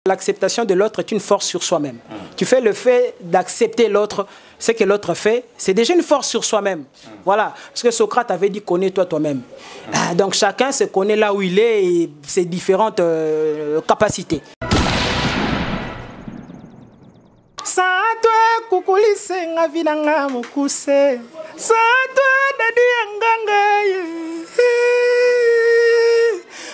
L'acceptation de l'autre est une force sur soi-même. Tu fais le fait d'accepter l'autre, ce que l'autre fait, c'est déjà une force sur soi-même. Voilà. Parce que Socrate avait dit connais-toi toi-même. Donc chacun se connaît là où il est et ses différentes capacités. Santo kukulise ngavinanga mukuse. Santo dadi nganga.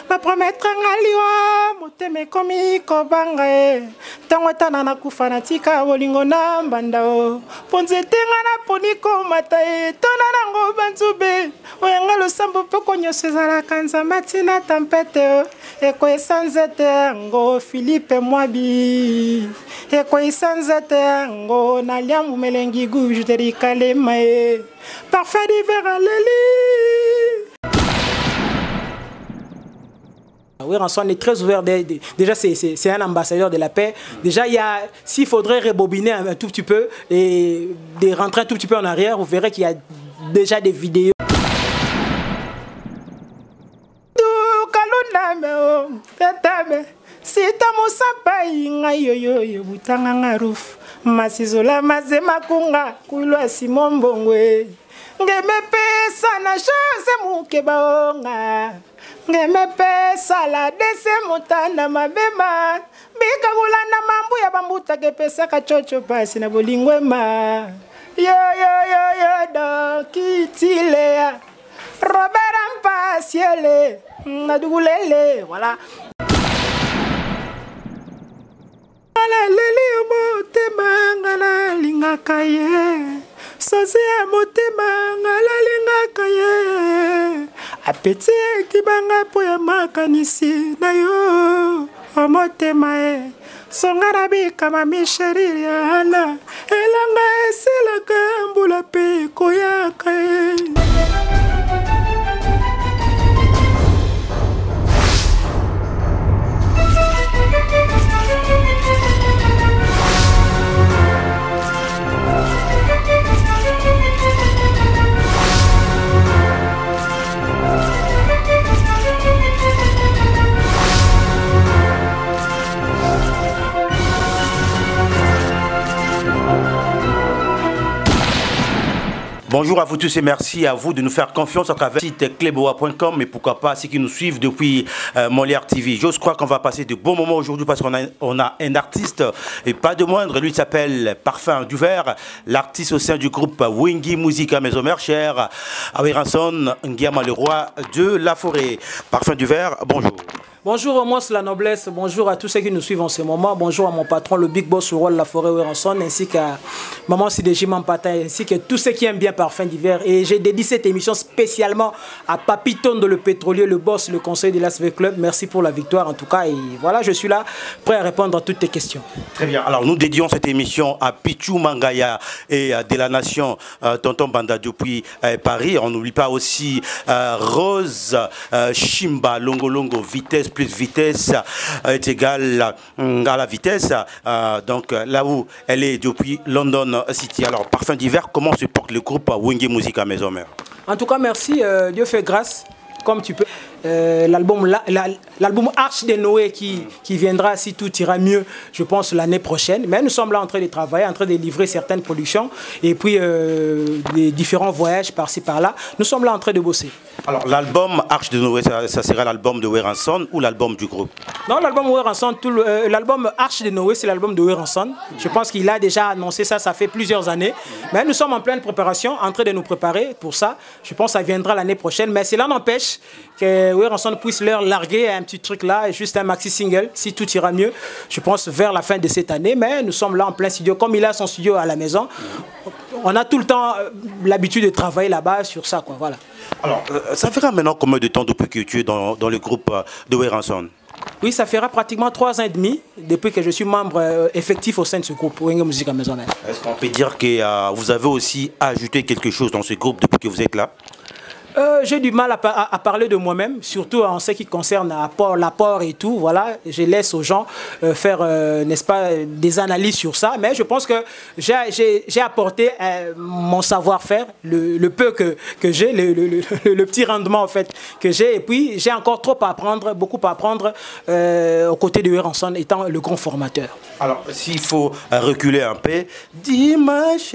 Ma promettre ngaliwa moteme komi kobanga tango tana na kufana tika bolingo na mbandao ponzete ngana poniko matae tona nango banzube oyanga losambo poko nyose zala kanza matina tempete eko esanzete ngo Philippe Mwabi eko esanzete ngo na liambu melengi gouge de rikalemae parfait d'hiver aleli. Weranson est très ouvert. Déjà, c'est un ambassadeur de la paix. Déjà, s'il faudrait rebobiner un tout petit peu et de rentrer un tout petit peu en arrière, vous verrez qu'il y a déjà des vidéos. Ngemepe sala dese mutanda mabema bika gulanda mambu ya bambuta kepesa kachocho pasi na bolingwema yo do kitilea Robert Ampasiele nadugulele voilà ala leli motema ngala lingaka ye sosi ya motema ngala lingaka ye apeti kibanga po ya makanisi na yo omotema e songara bika mami sheri ya ana elanga esilaka mbula pe koyaka e. Bonjour à vous tous et merci à vous de nous faire confiance à travers le site cleboa.com, mais pourquoi pas ceux qui nous suivent depuis Molière TV. J'ose croire qu'on va passer de bons moments aujourd'hui parce qu'on a un artiste et pas de moindre. Lui s'appelle Parfum du Vert, l'artiste au sein du groupe Wingy Musique à Maison Mère chère à Weranson, Nguiama le roi de la forêt. Parfum du Vert, bonjour. Bonjour à moi, c'est la noblesse. Bonjour à tous ceux qui nous suivent en ce moment. Bonjour à mon patron, le Big Boss, le roi de la forêt Weranson, ainsi qu'à Maman Sidéji Mampata, ainsi que tous ceux qui aiment bien Parfum d'hiver. Et j'ai dédié cette émission spécialement à Papiton de le pétrolier, le boss, le conseil de l'ASV Club. Merci pour la victoire en tout cas. Et voilà, je suis là, prêt à répondre à toutes tes questions. Très bien. Alors nous dédions cette émission à Pichou Mangaya et de la nation Tonton Banda depuis Paris. On n'oublie pas aussi Rose Shimba, Longo Longo, vitesse plus vitesse est égale à la vitesse. Donc là où elle est depuis London City. Alors Parfum d'hiver, comment se porte le groupe Wingy Musique à Maison Mère? En tout cas, merci. Dieu fait grâce. Comme tu peux. L'album Arche de Noé qui viendra si tout ira mieux, je pense, l'année prochaine. Mais nous sommes là en train de travailler, en train de livrer certaines productions et puis des différents voyages par-ci par-là. Nous sommes là en train de bosser. Alors l'album Arche de Noé, ça sera l'album de Weranson ou l'album du groupe? Non, l'album Weranson, l'album Arche de Noé, c'est l'album de Weranson. Je pense qu'il a déjà annoncé ça, ça fait plusieurs années. Mais nous sommes en pleine préparation, en train de nous préparer pour ça. Je pense que ça viendra l'année prochaine. Mais cela n'empêche que Weranson puisse leur larguer un petit truc là, juste un maxi single, si tout ira mieux, je pense vers la fin de cette année. Mais nous sommes là en plein studio, comme il a son studio à la maison. On a tout le temps l'habitude de travailler là-bas sur ça, quoi. Voilà. Alors, ça fera maintenant combien de temps depuis que tu es dans le groupe de Weranson? Oui, ça fera pratiquement 3 ans et demi depuis que je suis membre effectif au sein de ce groupe Wingy Musique à Maison Mère. Est-ce qu'on peut dire que vous avez aussi ajouté quelque chose dans ce groupe depuis que vous êtes là? J'ai du mal à parler de moi-même, surtout en ce qui concerne l'apport et tout. Voilà, je laisse aux gens faire, n'est-ce pas, des analyses sur ça. Mais je pense que j'ai apporté mon savoir-faire, le peu que j'ai, le petit rendement en fait que j'ai. Et puis j'ai encore trop à apprendre, beaucoup à apprendre aux côtés de Ranson étant le grand formateur. Alors, s'il faut reculer un peu, Dimanche,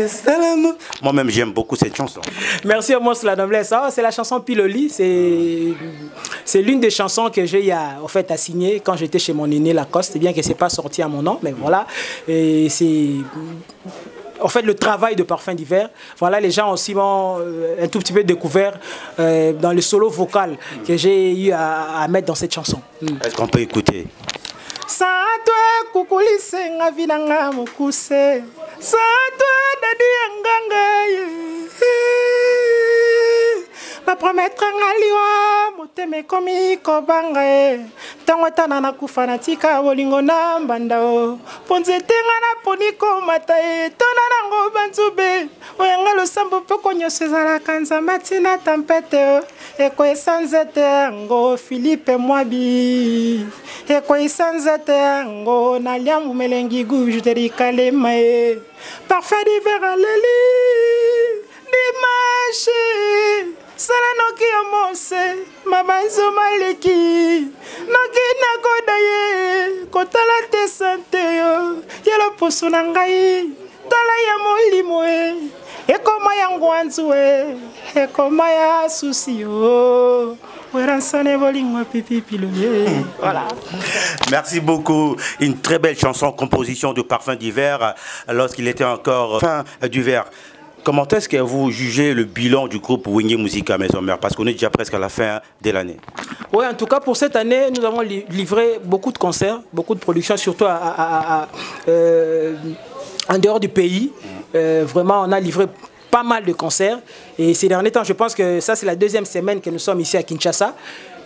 salam. Moi-même, j'aime beaucoup cette chanson. Merci à moi, c'est la noblesse. C'est la chanson Piloli. C'est l'une des chansons que j'ai en fait à signer quand j'étais chez mon aîné Lacoste, bien que c'est pas sorti à mon nom, mais voilà. Et c'est en fait le travail de Parfum d'hiver. Voilà, les gens aussi m'ont un tout petit peu découvert dans le solo vocal que j'ai eu à mettre dans cette chanson. Est-ce qu'on peut écouter? Satwe kukulise ngavinanga mukuse Satwe dadi anganga Ma promettre ngaliwa moteme komi kobanga Tango tana na kufanatika bolingo na mbandao Ponzete ngana poniko matae Tona nango banzube Oyanga lo sambo poko nyose zala kanza matina tampete Eko esanzete ango Philippe Mwabi Eko esanzete ango Naliamu melengi gujteri kalemae Parfait d'hiver à l'eli Dimanche Sala noki amose Mabanzo maleki Noki nakodaye Kotala te sante yo Yelo poso nangai Tala ya molimoe Ekoma ya ngwanzue Ekoma ya susi yo Voilà. Merci beaucoup. Une très belle chanson, composition de Parfum d'hiver lorsqu'il était encore fin d'hiver. Comment est-ce que vous jugez le bilan du groupe Wenge Musica Maison Mère? Parce qu'on est déjà presque à la fin de l'année. Oui, en tout cas, pour cette année, nous avons livré beaucoup de concerts, beaucoup de productions, surtout en dehors du pays. Vraiment, on a livré pas mal de concerts. Et ces derniers temps, je pense que ça, c'est la deuxième semaine que nous sommes ici à Kinshasa.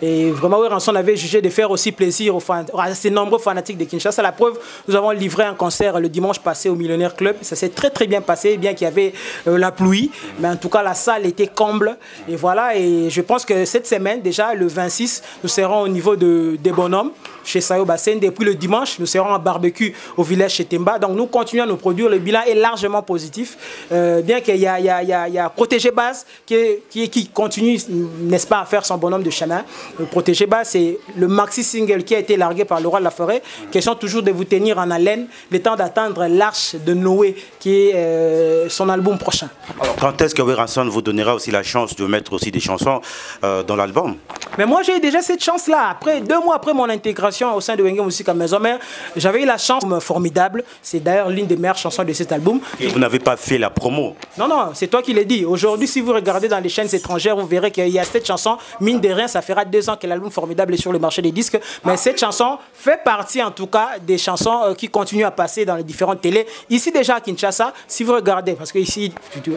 Et vraiment, Ranson avait jugé de faire aussi plaisir à ces nombreux fanatiques de Kinshasa. La preuve, nous avons livré un concert le dimanche passé au Millionnaire Club. Ça s'est très très bien passé, bien qu'il y avait la pluie. Mais en tout cas, la salle était comble. Et voilà, et je pense que cette semaine, déjà le 26, nous serons au niveau des bonhommes chez Sayo Bassène. Depuis le dimanche, nous serons en barbecue au village chez Temba. Donc nous continuons à nous produire. Le bilan est largement positif. Bien qu'il y a Protégé Base qui continue, n'est-ce pas, à faire son bonhomme de chemin. Le Protégé Bas, c'est le maxi single qui a été largué par le roi de la forêt. Question toujours de vous tenir en haleine, le temps d'attendre l'Arche de Noé, qui est son album prochain. Alors, quand est-ce que Ranson vous donnera aussi la chance de mettre aussi des chansons dans l'album? Mais moi, j'ai eu déjà cette chance-là. 2 mois après mon intégration au sein de Wenge Musica Maison Mère, j'avais eu la chance formidable. C'est d'ailleurs l'une des meilleures chansons de cet album. Et vous n'avez pas fait la promo? Non, non, c'est toi qui l'as dit. Aujourd'hui, si vous regardez dans les chaînes étrangères, vous verrez qu'il y a cette chanson. Mine de rien, ça fera 2 ans que l'album formidable est sur le marché des disques. Mais cette chanson fait partie, en tout cas, des chansons qui continuent à passer dans les différentes télés. Ici, déjà à Kinshasa, si vous regardez, parce que ici,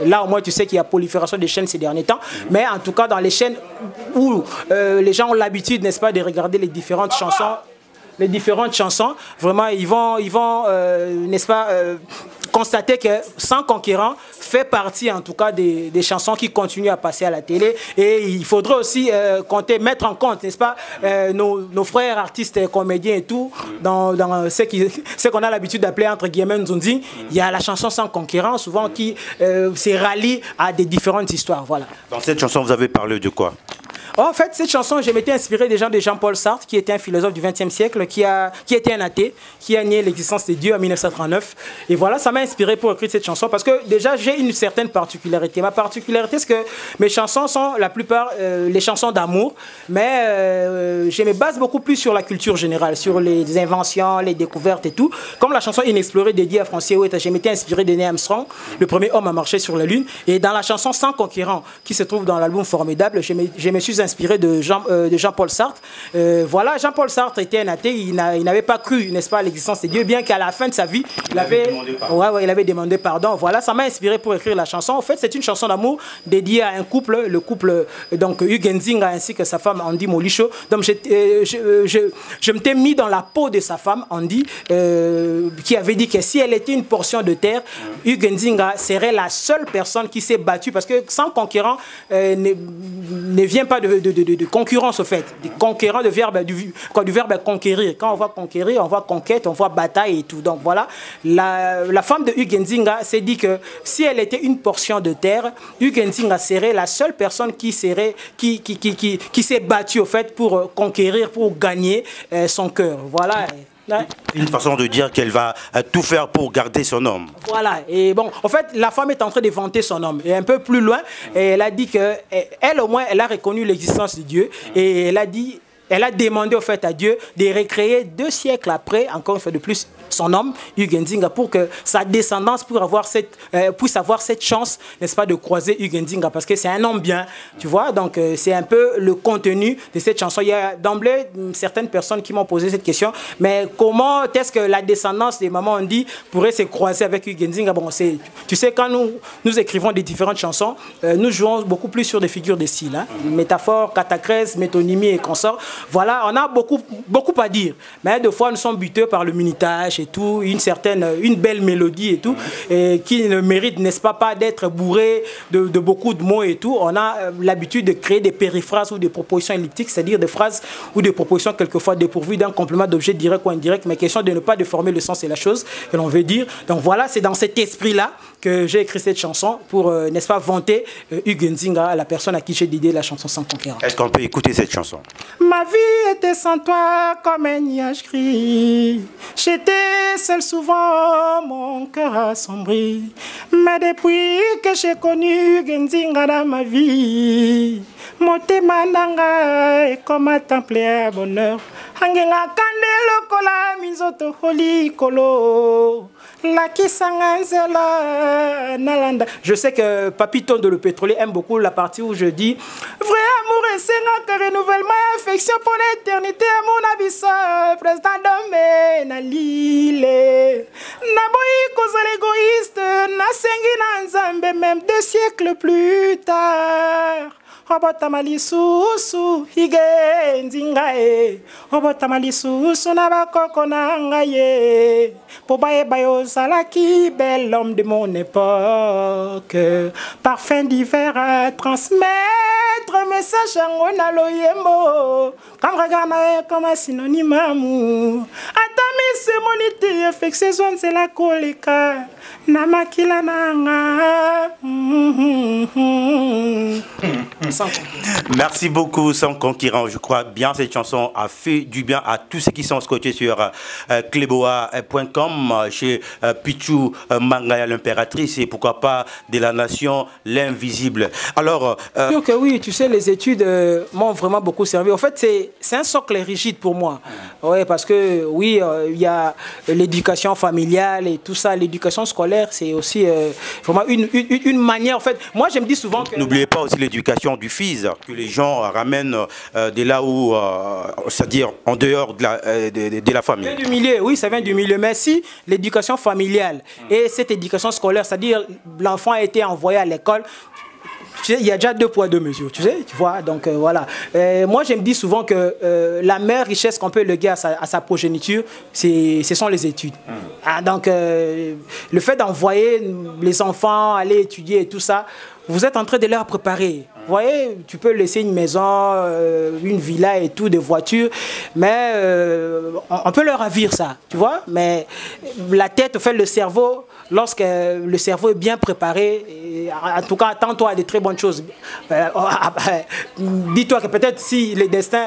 là, au moins, tu sais qu'il y a prolifération des chaînes ces derniers temps. Mais en tout cas, dans les chaînes où les gens ont l'habitude, n'est-ce pas, de regarder les différentes chansons, vraiment, ils vont n'est-ce pas, constater que Sans Conquérant fait partie, en tout cas, des chansons qui continuent à passer à la télé. Et il faudrait aussi mettre en compte, n'est-ce pas, nos frères artistes, comédiens et tout, dans ce qu'on a l'habitude d'appeler, entre guillemets, Nzonzi. Il y a la chanson Sans Conquérant, souvent, qui se rallie à des différentes histoires. Voilà. Dans cette chanson, vous avez parlé de quoi? En fait, cette chanson, je m'étais inspiré des gens de Jean-Paul Sartre, qui était un philosophe du XXe siècle, qui était un athée, qui a nié l'existence de Dieu en 1939. Et voilà, ça m'a inspiré pour écrire cette chanson, parce que déjà, j'ai une certaine particularité. Ma particularité, c'est que mes chansons sont la plupart les chansons d'amour, mais je me base beaucoup plus sur la culture générale, sur les inventions, les découvertes et tout. Comme la chanson Inexplorée dédiée à Francis Ouetta, je m'étais inspiré de Neil Armstrong, le premier homme à marcher sur la Lune. Et dans la chanson Sans Conquérant, qui se trouve dans l'album Formidable, je me suis suis inspiré de Jean-Paul Sartre. Voilà, Jean-Paul Sartre était un athée, il n'avait pas cru, n'est-ce pas, à l'existence de Dieu, bien qu'à la fin de sa vie, il avait demandé pardon. Voilà, ça m'a inspiré pour écrire la chanson. En fait, c'est une chanson d'amour dédiée à un couple, le couple donc Hugues Nzinga ainsi que sa femme Andy Molicho. Donc je m'étais mis dans la peau de sa femme Andy, qui avait dit que si elle était une portion de terre, Hugues Nzinga serait la seule personne qui s'est battue, parce que sans conquérant ne vient pas de concurrence au fait. Des conquérants, du verbe conquérir. Quand on voit conquérir, on voit conquête, on voit bataille et tout. Donc voilà, la femme de Hugues Nzinga s'est dit que si elle était une portion de terre, Hugues Nzinga serait la seule personne qui s'est battue au fait pour conquérir, pour gagner son cœur. Voilà. Une façon de dire qu'elle va tout faire pour garder son homme. Voilà. Et bon, en fait, la femme est en train de vanter son homme. Et un peu plus loin, elle a dit qu'elle, au moins, elle a reconnu l'existence de Dieu. Et elle a demandé au fait à Dieu de recréer 2 siècles après, encore une fois de plus, son homme, Hugues Nzinga, pour que sa descendance puisse avoir cette chance, n'est-ce pas, de croiser Hugues Nzinga, parce que c'est un homme bien, tu vois. Donc, c'est un peu le contenu de cette chanson. Il y a d'emblée certaines personnes qui m'ont posé cette question, mais comment est-ce que la descendance des mamans Andy pourrait se croiser avec Hugues Nzinga? Bon, tu sais, quand nous écrivons des différentes chansons, nous jouons beaucoup plus sur des figures de style, hein, métaphores, catachèses, métonymie et consorts. Voilà, on a beaucoup à dire, mais des fois, nous sommes butés par le minutage et tout, une belle mélodie et tout, et qui ne mérite, n'est-ce pas d'être bourré de beaucoup de mots et tout. On a l'habitude de créer des périphrases ou des propositions elliptiques, c'est-à-dire des phrases ou des propositions quelquefois dépourvues d'un complément d'objet direct ou indirect, mais question de ne pas déformer le sens et la chose que l'on veut dire. Donc voilà, c'est dans cet esprit-là que j'ai écrit cette chanson pour, n'est-ce pas, vanter Hugues Nzinga, la personne à qui j'ai dédié la chanson Sans Conquérant. Est-ce qu'on peut écouter cette chanson? Ma vie était sans toi comme un nuage gris. J'étais seul souvent, mon cœur assombri. Mais depuis que j'ai connu Hugues Nzinga dans ma vie, motema nanga est comme un temple à bonheur. Hangenga kandelo kola minzoto holi kolo. Je sais que Papito de Le Pétrolier aime beaucoup la partie où je dis vrai amour et c'est un renouvellement et affection pour l'éternité à mon abysse, président d'homme na lile. Naboyi cause l'égoïste, na sengi na nzambe même 2 siècles plus tard. Obotamali susu Hugues Nzinga obotamali susu na bakoko na ngaye po baye bayo salaki bel homme de mon époque, parfum d'hiver à transmettre message en loyemo comme regarde comme un synonyme amour atami c'est monité affection c'est la colika namakila nanga. Merci beaucoup, Sans Conquérant. Je crois bien cette chanson a fait du bien à tous ceux qui sont scotchés sur kleboa.com, chez Pichou Mangaya l'impératrice et pourquoi pas de la nation l'invisible. Alors, oui, tu sais, les études m'ont vraiment beaucoup servi. En fait, c'est un socle rigide pour moi. Ouais, parce que oui, il y a l'éducation familiale et tout ça. L'éducation scolaire, c'est aussi vraiment une manière. En fait, moi, je me dis souvent que... N'oubliez pas aussi l'éducation du fils, que les gens ramènent de là où, c'est-à-dire en dehors de la famille. Ça vient du milieu, oui, ça vient du milieu. Mais si l'éducation familiale et cette éducation scolaire, c'est-à-dire l'enfant a été envoyé à l'école, tu sais, il y a déjà 2 poids 2 mesures, tu sais, tu vois, donc voilà. Moi, je me dis souvent que la meilleure richesse qu'on peut léguer à sa progéniture, ce sont les études. Donc, le fait d'envoyer les enfants aller étudier et tout ça, vous êtes en train de leur préparer. Vous voyez, tu peux laisser une maison, une villa et tout, des voitures, mais on peut leur ravir ça, tu vois. Mais la tête, fait le cerveau, lorsque le cerveau est bien préparé, en tout cas, attends-toi à de très bonnes choses. Dis-toi que peut-être si les destins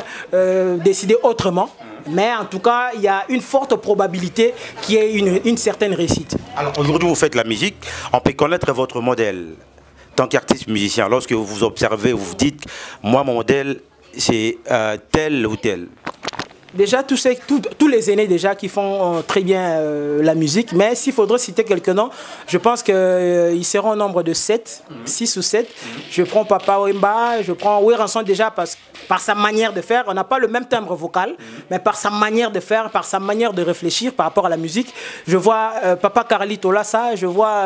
décidaient autrement, mais en tout cas, il y a une forte probabilité qu'il y ait une certaine réussite. Alors aujourd'hui, vous faites la musique, on peut connaître votre modèle. Tant qu'artiste musicien, lorsque vous vous observez, vous vous dites, moi mon modèle c'est tel ou tel. Déjà, tous les aînés déjà qui font très bien la musique, mais s'il faudrait citer quelques noms, je pense qu'ils seront au nombre de 7, 6 ou 7. Je prends Papa Wemba, je prends Weranson déjà par sa manière de faire. On n'a pas le même timbre vocal, mais par sa manière de faire, par sa manière de réfléchir par rapport à la musique. Je vois Papa Carlito Lassa, je vois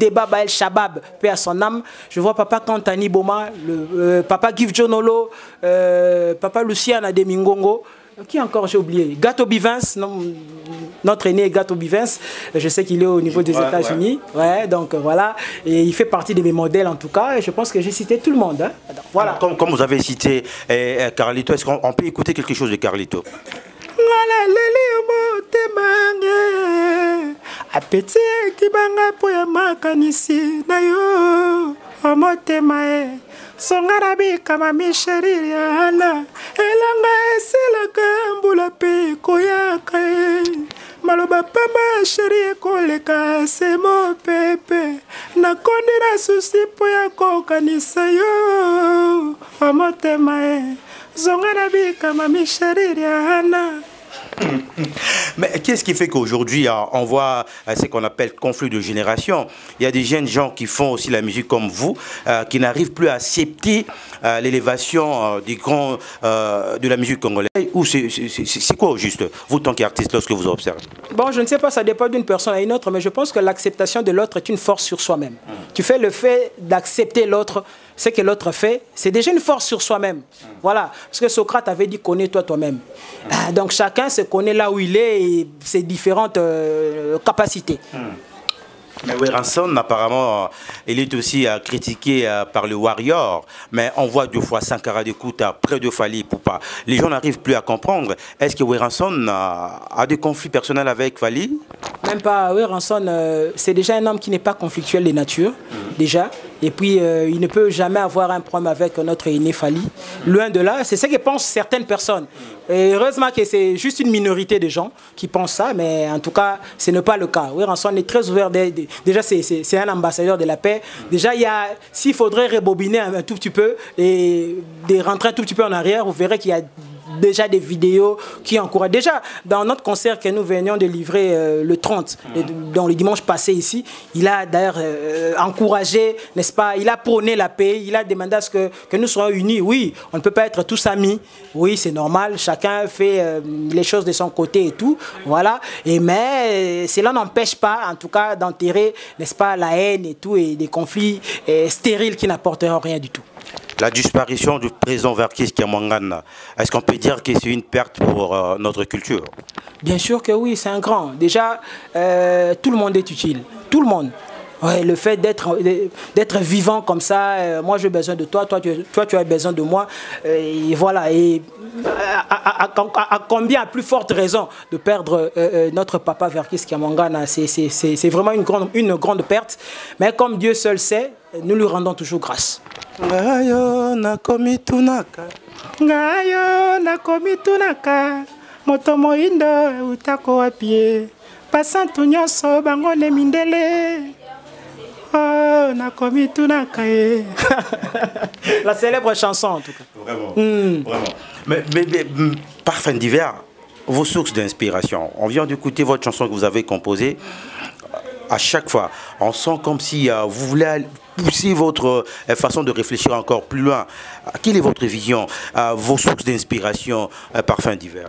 Deba Bael Shabab, paix à son âme. Je vois Papa Kantani Boma, Papa Give Jonolo, Papa Luciana de Mingongo. Qui encore j'ai oublié? Gato Bivens, notre aîné Gato Bivens, je sais qu'il est au niveau des États-Unis. Ouais, donc voilà, et il fait partie de mes modèles en tout cas, et je pense que j'ai cité tout le monde. Hein. Donc, voilà. Comme vous avez cité Carlito, est-ce qu'on peut écouter quelque chose de Carlito? Apeti kibanga po ya makanisi na yo omotema e songara bikama misheri ya ana elanga esilaka mbula pe koyaka e maloba pamba sheri koleka semo pepe nakondi na susi po ya kokanisa yo omotema e songara bikama misheri ya ana. Mais qu'est-ce qui fait qu'aujourd'hui on voit ce qu'on appelle conflit de génération? Il y a des jeunes gens qui font aussi la musique comme vous, qui n'arrivent plus à accepter l'élévation des grands de la musique congolaise. Ou c'est quoi au juste, vous tant qu'artiste, lorsque vous observez? Bon, je ne sais pas, ça dépend d'une personne à une autre, mais je pense que l'acceptation de l'autre est une force sur soi-même. Tu fais le fait d'accepter l'autre, ce que l'autre fait, c'est déjà une force sur soi-même. Voilà, parce que Socrate avait dit connais-toi toi-même. Donc chacun se connaît là où il est et ses différentes capacités. Mais Weranson, apparemment, il est aussi critiqué par le Warrior. Mais on voit deux fois Sankara Dekuta près de Fally Ipupa. Les gens n'arrivent plus à comprendre. Est-ce que Weranson a des conflits personnels avec Fally? Même pas. Weranson, c'est déjà un homme qui n'est pas conflictuel de nature, déjà. Et puis, il ne peut jamais avoir un problème avec notre aîné Fally. Loin de là, c'est ce que pensent certaines personnes. Et heureusement que c'est juste une minorité de gens qui pensent ça, mais en tout cas, ce n'est pas le cas. Weranson est très ouvert. Déjà, c'est un ambassadeur de la paix. Déjà, s'il faudrait rebobiner un tout petit peu et de rentrer un tout petit peu en arrière, vous verrez qu'il y a déjà des vidéos qui encouragent. Déjà, dans notre concert que nous venions de livrer le 30, dans le dimanche passé ici, il a d'ailleurs encouragé, n'est-ce pas, il a prôné la paix, il a demandé à ce que nous soyons unis. Oui, on ne peut pas être tous amis, oui, c'est normal, chacun fait les choses de son côté et tout, voilà. Mais cela n'empêche pas, en tout cas, d'enterrer, n'est-ce pas, la haine et tout, et des conflits stériles qui n'apporteront rien du tout. La disparition du président Verkis Kiamwangana, est-ce qu'on peut dire que c'est une perte pour notre culture? Bien sûr que oui, c'est un grand. Déjà, tout le monde est utile. Tout le monde. Ouais, le fait d'être vivant comme ça, moi j'ai besoin de toi, toi tu as besoin de moi. Et voilà. Et à combien, à plus forte raison, de perdre notre papa Verkis Kiamwangana, c'est vraiment une grande perte. Mais comme Dieu seul sait, nous lui rendons toujours grâce. Ngayo nakomi tunaka, ngayo nakomi tunaka, moto moindo utako wapie, pasantu nyonso bango ne mindele. Oh, nakomi tunaka. La célèbre chanson en tout cas. Vraiment, vraiment. Mais Parfum d'hiver, vos sources d'inspiration. On vient d'écouter votre chanson que vous avez composée. À chaque fois, on sent comme si vous voulez pousser votre façon de réfléchir encore plus loin. Quelle est votre vision, vos sources d'inspiration, Parfum d'hiver?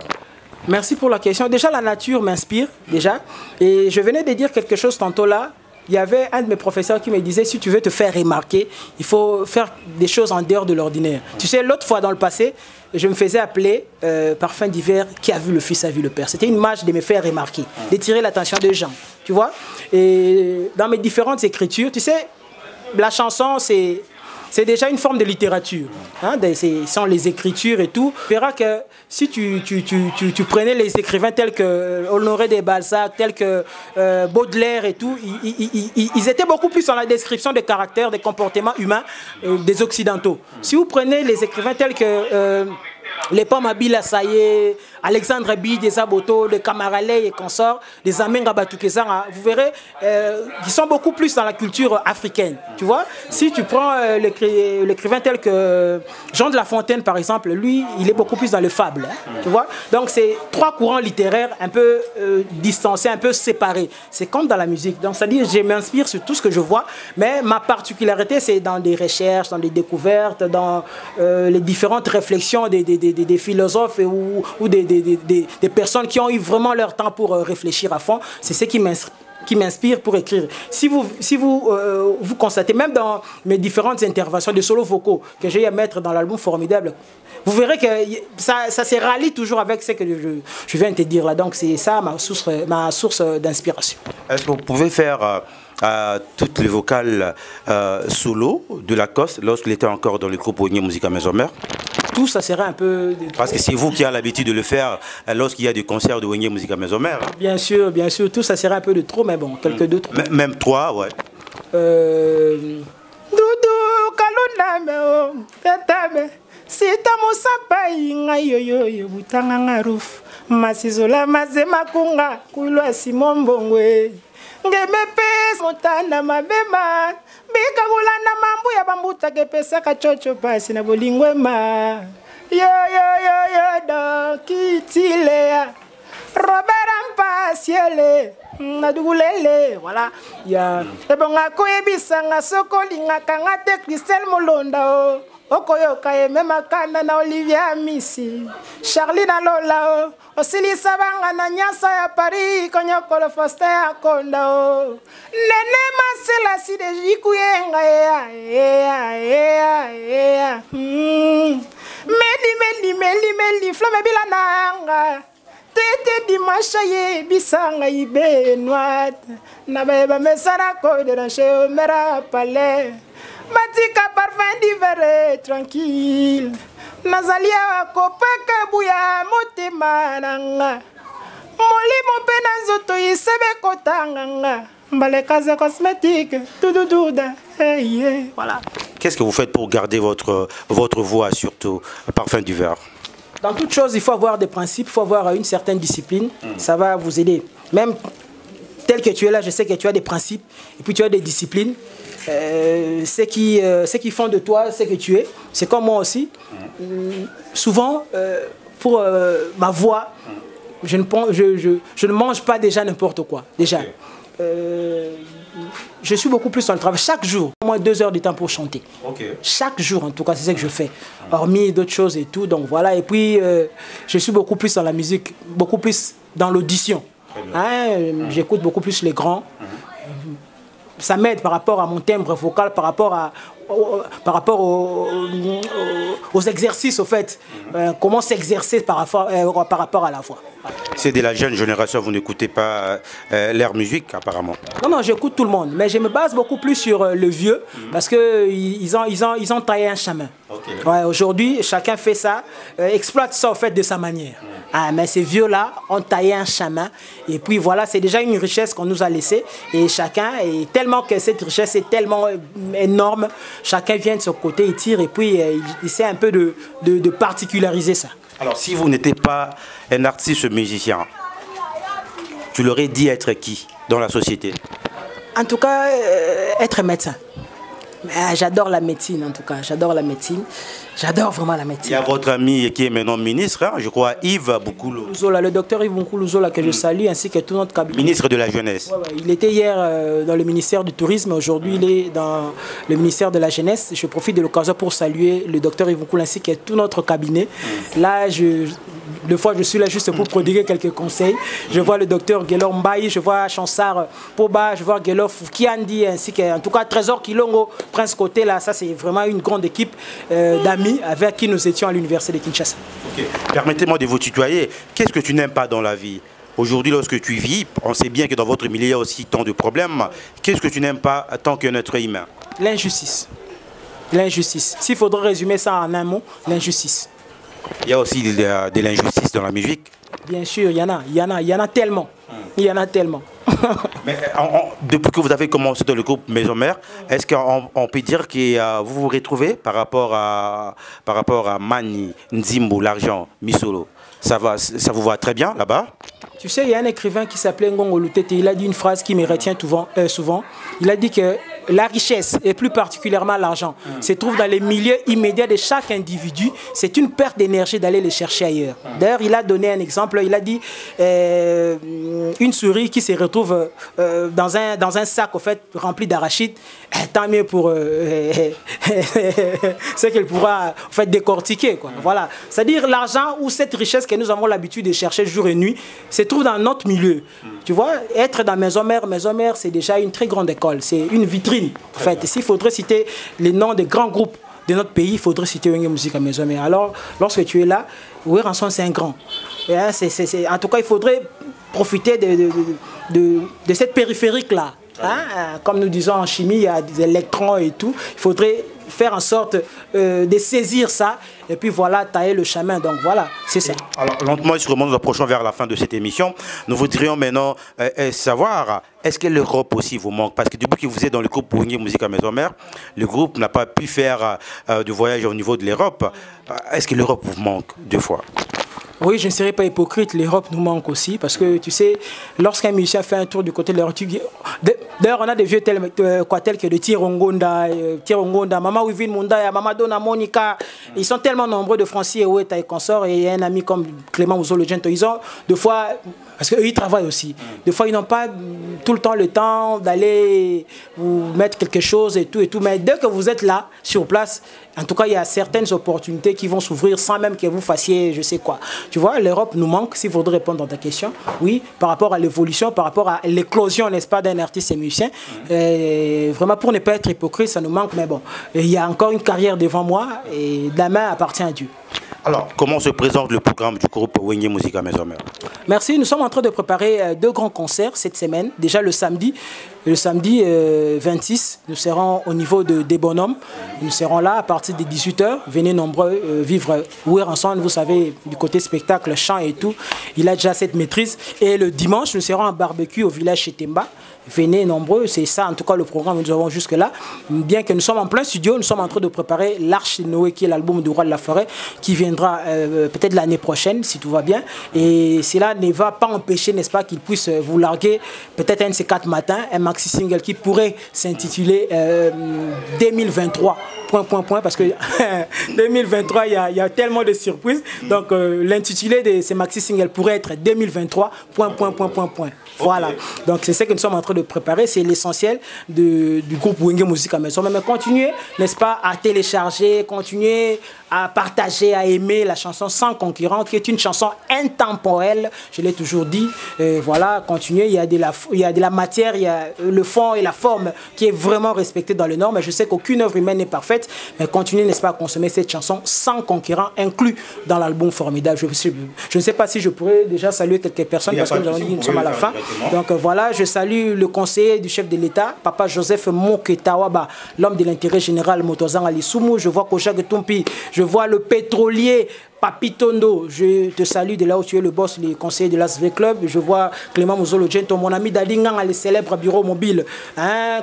Merci pour la question. Déjà, la nature m'inspire, déjà. Et je venais de dire quelque chose tantôt là. Il y avait un de mes professeurs qui me disait, si tu veux te faire remarquer, il faut faire des choses en dehors de l'ordinaire. Tu sais, l'autre fois dans le passé, je me faisais appeler Parfum d'hiver, qui a vu le fils, a vu le père. C'était une image de me faire remarquer, d'attirer l'attention des gens, tu vois. Et dans mes différentes écritures, tu sais, la chanson, c'est déjà une forme de littérature. Hein, ce sont les écritures et tout. Tu verras que si tu prenais les écrivains tels que Honoré de Balzac, tels que Baudelaire et tout, ils étaient beaucoup plus dans la description des caractères, des comportements humains des Occidentaux. Si vous prenez les écrivains tels que les Pamabila Saye, Alexandre Bi, des Aboto, des Kamaralei et consorts, des Amenga Batukezara, vous verrez, qui sont beaucoup plus dans la culture africaine. Tu vois, si tu prends l'écrivain tel que Jean de La Fontaine, par exemple, lui, il est beaucoup plus dans le fable. Hein, tu vois, donc c'est trois courants littéraires un peu distancés, un peu séparés. C'est comme dans la musique. Donc, c'est-à-dire, je m'inspire sur tout ce que je vois, mais ma particularité, c'est dans des recherches, dans des découvertes, dans les différentes réflexions des philosophes ou des personnes qui ont eu vraiment leur temps pour réfléchir à fond. C'est ce qui m'inspire pour écrire. Si vous constatez, même dans mes différentes interventions de solo vocaux que j'ai eu à mettre dans l'album Formidable, vous verrez que ça se rallie toujours avec ce que je viens de te dire là. Donc c'est ça ma source d'inspiration. Est-ce que vous pouvez faire toutes les vocales solo de Lacoste lorsqu'il était encore dans le groupe Wenge Musica Maison Mère? Tout ça serait un peu... Parce que c'est vous qui avez l'habitude de le faire lorsqu'il y a des concerts de Wenge Musica Maison Mère. Hein? Bien sûr, tout ça serait un peu de trop, mais bon, quelques deux, trois. Même trois, ouais. Doudou, Kaluname, Tatame, Sita Moussapa, Ingayoyo, Butanga Rouf, Masizola, Mazema Kunga, Kulwa Simon Bongwe, Ngemepe, Montana, Mabema, Bikagulana Mambu ya Bambuta, Kepesa Kachocho, Pasi na Bolingwema, Yo, do, Kitilea, Robert Ampasiele, Nadugulele, voilà. Et bon, à Koyebisanga, Sokolinga, Kangate, Christelle Molonda, Okoyoka, et même à Kanana, Olivia Missy, Charlie Lola, Osili Sabanga, Nyasa à Paris, Konyoko le Foster à Konda, Nene Masela, si de Jikuyenga, Meli, Flamme Bilananga. Tete dimanche bisanga ibe noite na beba mesara ko de ranche mera palais matika parfum d'hiver tranquille nazalia kopeka buya motema nanga molimo pe na nzoto isebe kotanga mbalekaza cosmétique doudouda hey, voilà. Qu'est-ce que vous faites pour garder votre voix, surtout parfum d'hiver? Dans toute chose, il faut avoir des principes, il faut avoir une certaine discipline. Ça va vous aider. Même tel que tu es là, je sais que tu as des principes et puis tu as des disciplines. Ce qui font de toi ce que tu es, c'est comme moi aussi. Souvent, pour ma voix, je ne mange pas déjà n'importe quoi. Déjà. Je suis beaucoup plus dans le travail. Chaque jour, au moins 2 heures de temps pour chanter. Chaque jour, en tout cas, c'est ce que je fais. Hormis d'autres choses et tout. Donc voilà. Et puis, je suis beaucoup plus dans la musique, beaucoup plus dans l'audition. Hein, j'écoute beaucoup plus les grands. Ça m'aide par rapport à mon timbre vocal, par rapport aux exercices, au fait. Comment s'exercer par rapport à la voix. C'est de la jeune génération, vous n'écoutez pas leur musique apparemment? Non, j'écoute tout le monde, mais je me base beaucoup plus sur le vieux, parce qu'ils ont taillé un chemin. Ouais, aujourd'hui, chacun fait ça, exploite ça au fait de sa manière. Mais ces vieux-là ont taillé un chemin, et puis voilà, c'est déjà une richesse qu'on nous a laissée, et chacun, et tellement que cette richesse est tellement énorme, chacun vient de son côté, il tire, et puis il essaie un peu de particulariser ça. Alors, si vous n'étiez pas un artiste musicien, tu l'aurais dit être qui dans la société? En tout cas, être médecin. J'adore la médecine, en tout cas. J'adore la médecine. J'adore vraiment la médecine. Il y a votre ami qui est maintenant ministre, hein, je crois, Yves Boukoulou. Le docteur Yves Boukoulou, que je salue, ainsi que tout notre cabinet. Ministre de la Jeunesse. Ouais, il était hier dans le ministère du Tourisme. Aujourd'hui, il est dans le ministère de la Jeunesse. Je profite de l'occasion pour saluer le docteur Yves Boukoulou, ainsi que tout notre cabinet. Là, deux fois, je suis là juste pour prodiguer quelques conseils. Je vois le docteur Gelor Mbaye, je vois Chansar Poba, je vois Gelor Foukiandi, ainsi que, en tout cas, Trésor Kilongo, Prince Côté. Là, ça, c'est vraiment une grande équipe d'amis avec qui nous étions à l'université de Kinshasa. Permettez-moi de vous tutoyer. Qu'est-ce que tu n'aimes pas dans la vie? Aujourd'hui, lorsque tu vis, on sait bien que dans votre milieu, il y a aussi tant de problèmes. Qu'est-ce que tu n'aimes pas tant qu'un être humain? L'injustice. L'injustice. S'il faudrait résumer ça en un mot, l'injustice. Il y a aussi de l'injustice dans la musique. Bien sûr, il y en a tellement. Il y en a tellement. Mais depuis que vous avez commencé dans le groupe Maison Mère, est-ce qu'on peut dire que vous vous retrouvez par rapport à Mani, Nzimbo, l'argent, Misolo? Ça vous va très bien là-bas? Tu sais, il y a un écrivain qui s'appelait Ngongo Lutete, il a dit une phrase qui me retient souvent. Il a dit que la richesse, et plus particulièrement l'argent, se trouve dans les milieux immédiats de chaque individu. C'est une perte d'énergie d'aller les chercher ailleurs. D'ailleurs, il a donné un exemple. Il a dit une souris qui se retrouve dans un sac au fait, rempli d'arachides. Tant mieux pour ce qu'elle pourra en fait, décortiquer. Quoi. Voilà. C'est-à-dire l'argent ou cette richesse que nous avons l'habitude de chercher jour et nuit se trouve dans notre milieu. Tu vois, être dans Maison Mère, c'est déjà une très grande école. C'est une vitrine. En fait, s'il faudrait citer les noms des grands groupes de notre pays, il faudrait citer Wenge Musique à Maison Mère. Alors, lorsque tu es là, Ouéranson, c'est un grand. Et, hein, en tout cas, il faudrait profiter de cette périphérique-là. Hein? Comme nous disons en chimie, il y a des électrons et tout. Il faudrait faire en sorte de saisir ça et puis voilà, tailler le chemin. Donc voilà, c'est ça. Alors lentement et sûrement, nous approchons vers la fin de cette émission. Nous voudrions maintenant savoir, est-ce que l'Europe aussi vous manque? Parce que depuis que vous êtes dans le groupe Wenge Musique à Maison Mère, le groupe n'a pas pu faire de voyage au niveau de l'Europe. Est-ce que l'Europe vous manque deux fois? Oui, je ne serai pas hypocrite, l'Europe nous manque aussi parce que tu sais, lorsqu'un musicien fait un tour du côté de l'Europe, d'ailleurs on a des vieux tels que de Tirongonda, Mama Wivin Mundaya, Mama Dona Monica, ils sont tellement nombreux de Francis et Oueta et consorts et un ami comme Clément Ouzolo Gento, ils ont deux fois, parce qu'eux ils travaillent aussi, des fois ils n'ont pas tout le temps d'aller vous mettre quelque chose et tout, mais dès que vous êtes là, sur place, en tout cas, il y a certaines opportunités qui vont s'ouvrir sans même que vous fassiez je sais quoi. Tu vois, l'Europe nous manque, s'il faudrait répondre à ta question. Oui, par rapport à l'évolution, par rapport à l'éclosion, n'est-ce pas, d'un artiste et musicien. Vraiment, pour ne pas être hypocrite, ça nous manque. Mais bon, il y a encore une carrière devant moi et la main appartient à Dieu. Alors, comment se présente le programme du groupe Wenge Musique à Maison Mère? Merci, nous sommes en train de préparer deux grands concerts cette semaine. Déjà le samedi 26, nous serons au niveau des bonhommes. Nous serons là à partir des 18 h. Venez nombreux vivre Ouéranson, vous savez, du côté spectacle, chant et tout. Il a déjà cette maîtrise. Et le dimanche, nous serons en barbecue au village Chetemba. Venez nombreux, c'est ça en tout cas le programme que nous avons jusque-là. Bien que nous sommes en plein studio, nous sommes en train de préparer l'Arche de Noé, qui est l'album du Roi de la Forêt, qui viendra peut-être l'année prochaine, si tout va bien. Et cela ne va pas empêcher, n'est-ce pas, qu'il puisse vous larguer peut-être un de ces 4 matins, un maxi single qui pourrait s'intituler 2023. Parce que 2023, il y a tellement de surprises. Donc l'intitulé de ces maxi singles pourrait être 2023. Voilà. Donc c'est ce que nous sommes en train de préparer. C'est l'essentiel du groupe Wenge Musique à Maison. Mais continuez, n'est-ce pas, à télécharger, continuez à partager, à aimer la chanson Sans Concurrent, qui est une chanson intemporelle. Je l'ai toujours dit. Voilà, continuez. Il y a de la matière, il y a le fond et la forme qui est vraiment respecté dans le Nord. Mais je sais qu'aucune œuvre humaine n'est parfaite. Mais continuez, n'est-ce pas, à consommer cette chanson Sans Concurrent, inclus dans l'album formidable. Je ne sais pas si je pourrais déjà saluer quelques personnes parce que nous avons dit que nous sommes à la fin. Donc voilà, je salue le conseiller du chef de l'État, Papa Joseph Moketawaba, l'homme de l'intérêt général Motozang Alisumu. Je vois Kojak Tumpi, je vois le pétrolier Papitondo, je te salue de là où tu es le boss, le conseiller de l'ASV Club. Je vois Clément Mouzolo Gento, mon ami Dadingang, le célèbre bureau mobile,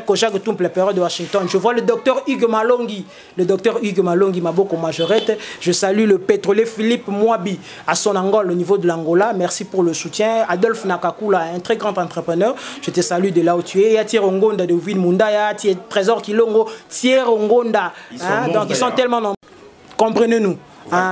Kojak Tumpi, le période de Washington. Je vois le docteur Hugues Malongi, Maboko Majorette. Je salue le pétrolier Philippe Mouabi à Sonangol au niveau de l'Angola. Merci pour le soutien. Adolphe Nakakula, un très grand entrepreneur. Je te salue de là où tu es. Yati Rongonda de Ville Mundaya, Trésor Kilongo, Thierry Rongonda. Donc ils sont tellement nombreux. Comprenez-nous.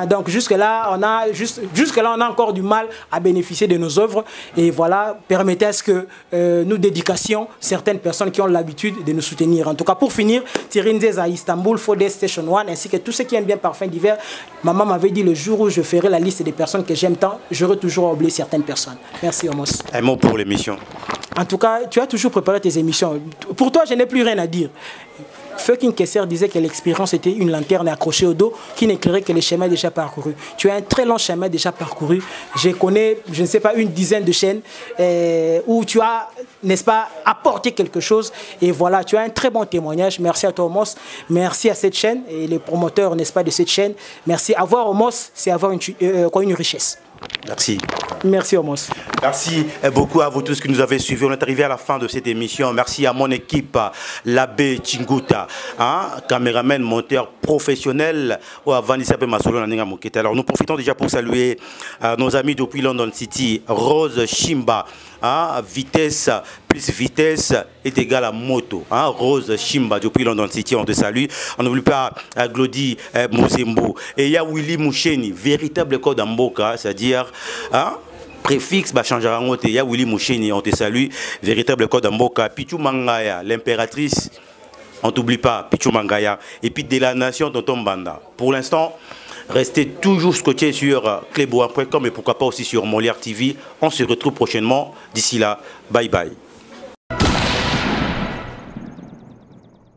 Donc jusque-là, on a encore du mal à bénéficier de nos œuvres. Et voilà, permettez à ce que nous dédications certaines personnes qui ont l'habitude de nous soutenir. En tout cas, pour finir, Thierry Nzez à Istanbul, Fodé Station One, ainsi que tous ceux qui aiment bien Parfum d'hiver. Maman m'avait dit le jour où je ferai la liste des personnes que j'aime tant, j'aurai toujours oublié certaines personnes. Merci, Homos. Un mot pour l'émission. En tout cas, tu as toujours préparé tes émissions. Pour toi, je n'ai plus rien à dire. Fucking Kesser disait que l'expérience était une lanterne accrochée au dos qui n'éclairait que les chemins déjà parcourus. Tu as un très long chemin déjà parcouru. Je connais, je ne sais pas, une dizaine de chaînes où tu as, n'est-ce pas, apporté quelque chose. Et voilà, tu as un très bon témoignage. Merci à toi, Homos. Merci à cette chaîne et les promoteurs, n'est-ce pas, de cette chaîne. Merci. Avoir Homos, c'est avoir une richesse. Merci. Merci Omos. Merci beaucoup à vous tous qui nous avez suivis. On est arrivé à la fin de cette émission. Merci à mon équipe, l'abbé Chinguta, caméraman, monteur professionnel. Alors nous profitons déjà pour saluer nos amis depuis London City. Rose Shimba, vitesse plus vitesse est égal à moto. Rose Shimba depuis London City, on te salue. On n'oublie pas Glody Mozembo. Et il y a Willy Moucheni, véritable code en Mboka, c'est-à-dire préfixe bah changera en il y a Willy Moucheni, on te salue, véritable code en Mboka. Pichu Mangaya, l'impératrice, on t'oublie pas, Pichu Mangaya. Et puis de la nation Tonton Banda. Pour l'instant, restez toujours scotchés sur cleboa.com et pourquoi pas aussi sur Molière TV. On se retrouve prochainement. D'ici là, bye bye.